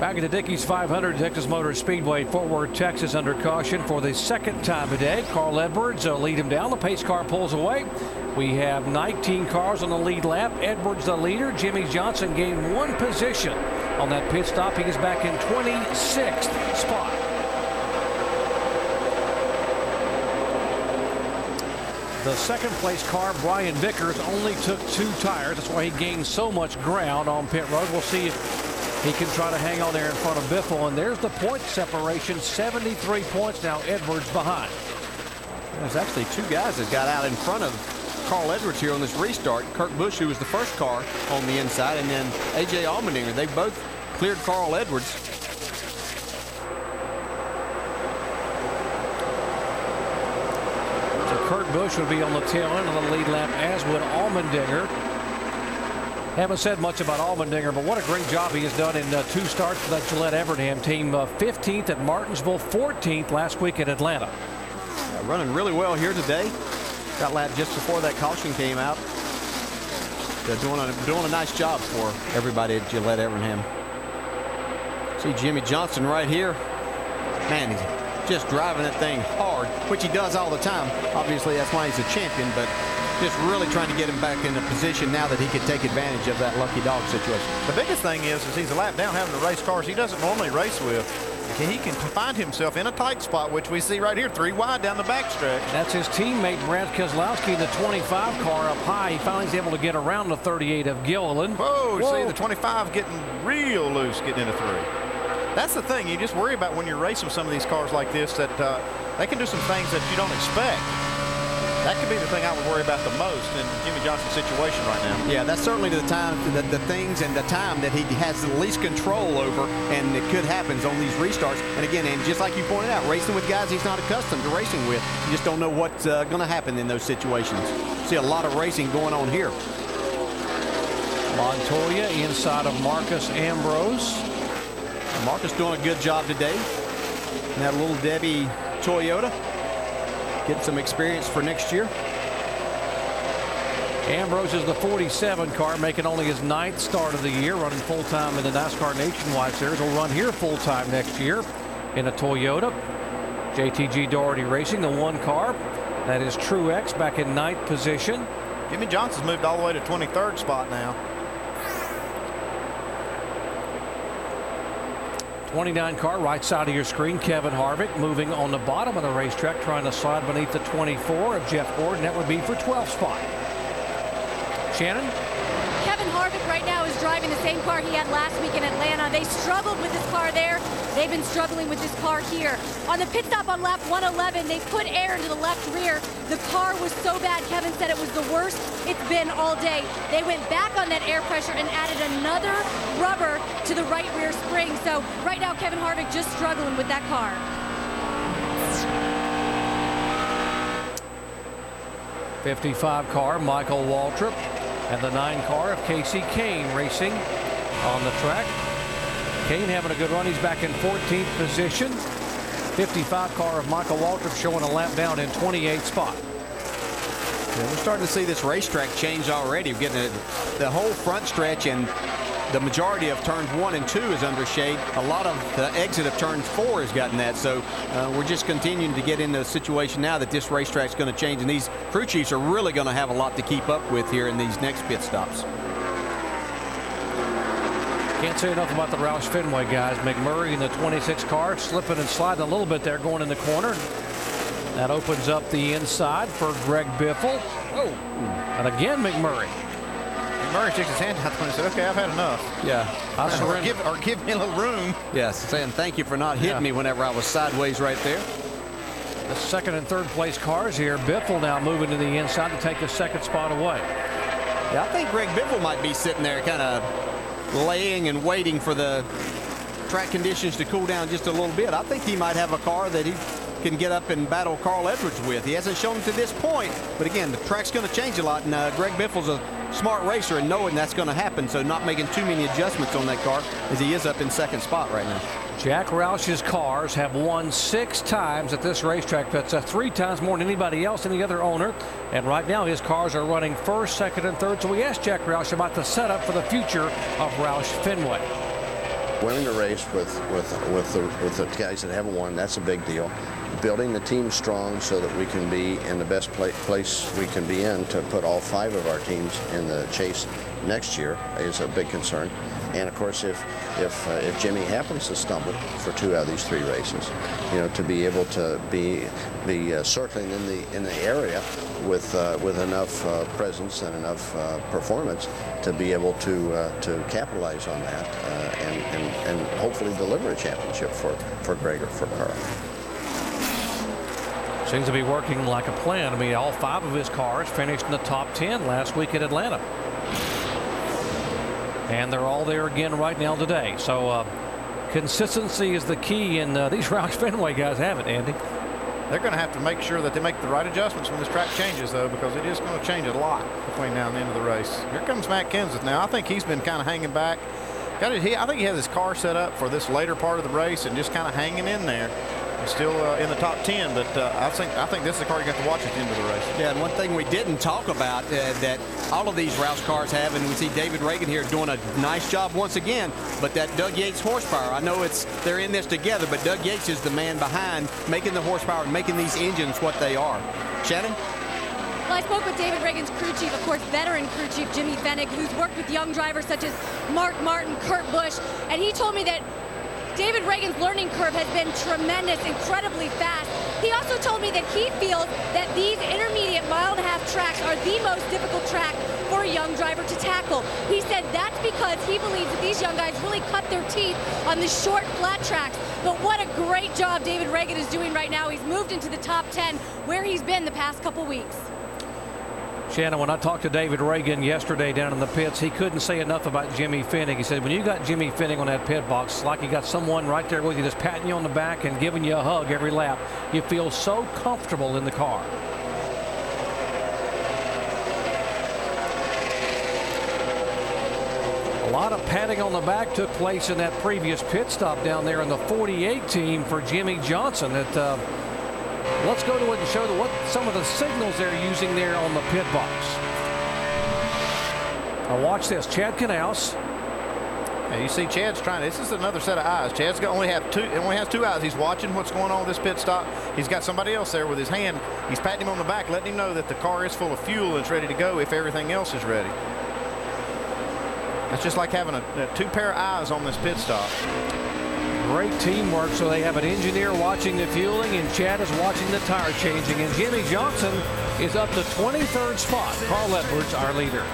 Back at the Dickies 500, Texas Motor Speedway, Fort Worth, Texas, under caution for the second time today. Carl Edwards lead him down. The pace car pulls away. We have 19 cars on the lead lap. Edwards the leader. Jimmie Johnson gained one position on that pit stop. He is back in 26th spot. The second place car, Brian Vickers, only took 2 tires. That's why he gained so much ground on pit road. We'll see if he can try to hang on there in front of Biffle. And there's the point separation, 73 points now. Edwards behind. There's actually 2 guys that got out in front of Carl Edwards here on this restart. Kurt Busch, who was the first car on the inside, and then A.J. Allmendinger. They both cleared Carl Edwards. So Kurt Busch would be on the tail end of the lead lap, as would Allmendinger. Haven't said much about Allmendinger, but what a great job he has done in 2 starts for that Gillette Evernham team. 15th at Martinsville, 14th last week at Atlanta. Yeah, running really well here today. Got lap just before that caution came out. They're doing a nice job for everybody at Gillette Evernham. See Jimmie Johnson right here. Man, he's just driving that thing hard, which he does all the time. Obviously, that's why he's a champion, but just really trying to get him back in a position now that he could take advantage of that lucky dog situation. The biggest thing is he's a lap down having to race cars he doesn't normally race with. He can find himself in a tight spot, which we see right here, 3 wide down the backstretch. That's his teammate Brad Keselowski in the 25 car up high. He finally is able to get around the 38 of Gilliland. Whoa. See the 25 getting real loose, getting into 3. That's the thing. You just worry about when you're racing some of these cars like this, that they can do some things that you don't expect. That could be the thing I would worry about the most in Jimmie Johnson's situation right now. Yeah, that's certainly the time, the things and the time that he has the least control over, and it could happen on these restarts. And again, and just like you pointed out, racing with guys he's not accustomed to racing with, you just don't know what's going to happen in those situations. See a lot of racing going on here. Montoya inside of Marcus Ambrose. Marcus doing a good job today. And that little Debbie Toyota. Get some experience for next year. Ambrose is the 47 car, making only his 9th start of the year, running full-time in the NASCAR Nationwide Series. Will run here full-time next year in a Toyota. JTG Doherty Racing, the 1 car. That is Truex back in 9th position. Jimmie Johnson's moved all the way to 23rd spot now. 29 car, right side of your screen. Kevin Harvick moving on the bottom of the racetrack, trying to slide beneath the 24 of Jeff Gordon. That would be for 12th spot. Shannon? Kevin Harvick right now is driving the same car he had last week in Atlanta. They struggled with this car there. They've been struggling with this car here. On the pit stop on lap 111, they put air into the left rear. The car was so bad, Kevin said it was the worst it's been all day. They went back on that air pressure and added another rubber to the right rear spring. So right now, Kevin Harvick just struggling with that car. '55 car, Michael Waltrip, and the 9 car of Casey Kane racing on the track. Kane having a good run. He's back in 14th position. '55 car of Michael Waltrip showing a lap down in 28th spot. Yeah, we're starting to see this racetrack change already. We're getting the whole front stretch, and the majority of turns 1 and 2 is under shade. A lot of the exit of turn 4 has gotten that. So we're just continuing to get into a situation now that this racetrack's going to change, and these crew chiefs are really going to have a lot to keep up with here in these next pit stops. Can't say enough about the Roush Fenway guys. McMurray in the 26 car, slipping and sliding a little bit there, going in the corner. That opens up the inside for Greg Biffle. Oh, and again McMurray. Murray sticks his hand out and said, "Okay, I've had enough." Yeah, or give me a little room. Yes, saying thank you for not hitting me whenever I was sideways right there. The 2nd and 3rd place cars here. Biffle now moving to the inside to take the 2nd spot away. Yeah, I think Greg Biffle might be sitting there kind of laying and waiting for the track conditions to cool down just a little bit. I think he might have a car that he can get up and battle Carl Edwards with. He hasn't shown him to this point, but again, the track's going to change a lot, and Greg Biffle's a smart racer and knowing that's going to happen, so not making too many adjustments on that car as he is up in 2nd spot right now. Jack Roush's cars have won 6 times at this racetrack. That's 3 times more than anybody else, any other owner. And right now his cars are running 1st, 2nd, and 3rd. So we asked Jack Roush about the setup for the future of Roush Fenway. winning a race with the guys that haven't won, that's a big deal. Building the team strong so that we can be in the best place we can be in to put all 5 of our teams in the chase next year is a big concern. And of course, if Jimmy happens to stumble for 2 out of these 3 races, you know, to be able to be circling in the area with enough presence and enough performance to be able to capitalize on that and hopefully deliver a championship for Greg or for Carl. Seems to be working like a plan. I mean, all 5 of his cars finished in the top 10 last week at Atlanta. And they're all there again right now today. So consistency is the key, and these Roush Fenway guys have it, Andy. They're going to have to make sure that they make the right adjustments when this track changes, though, because it is going to change a lot between now and the end of the race. Here comes Matt Kenseth now. I think he's been kind of hanging back. I think he has his car set up for this later part of the race and just kind of hanging in there. He's still in the top 10, but I think this is the car you got to watch at the end of the race. Yeah, and one thing we didn't talk about that all of these Roush cars have, and we see David Reagan here doing a nice job once again, but that Doug Yates horsepower. I know they're in this together, but Doug Yates is the man behind making the horsepower and making these engines what they are. Shannon? Well, I spoke with David Reagan's crew chief, of course, veteran crew chief Jimmy Fennig, who's worked with young drivers such as Mark Martin, Kurt Busch, and he told me that David Reagan's learning curve has been tremendous, incredibly fast. He also told me that he feels that these intermediate mile-and-a-half tracks are the most difficult track for a young driver to tackle. He said that's because he believes that these young guys really cut their teeth on the short, flat tracks. But what a great job David Reagan is doing right now. He's moved into the top 10 where he's been the past couple weeks. Shannon, when I talked to David Reagan yesterday down in the pits, he couldn't say enough about Jimmy Fennig. He said when you got Jimmy Fennig on that pit box, it's like you got someone right there with you just patting you on the back and giving you a hug every lap. You feel so comfortable in the car. A lot of patting on the back took place in that previous pit stop down there in the 48 team for Jimmy Johnson. Let's go to it and show what some of the signals they're using there on the pit box. Now watch this. Chad Knaus. And you see Chad's trying. This is another set of eyes. Chad's only has 2 eyes. He's watching what's going on with this pit stop. He's got somebody else there with his hand. He's patting him on the back, letting him know that the car is full of fuel and it's ready to go if everything else is ready. It's just like having a 2 pair of eyes on this pit stop. Great teamwork. So they have an engineer watching the fueling, and Chad is watching the tire changing. And Jimmy Johnson is up to 23rd spot. Carl Edwards, our leader.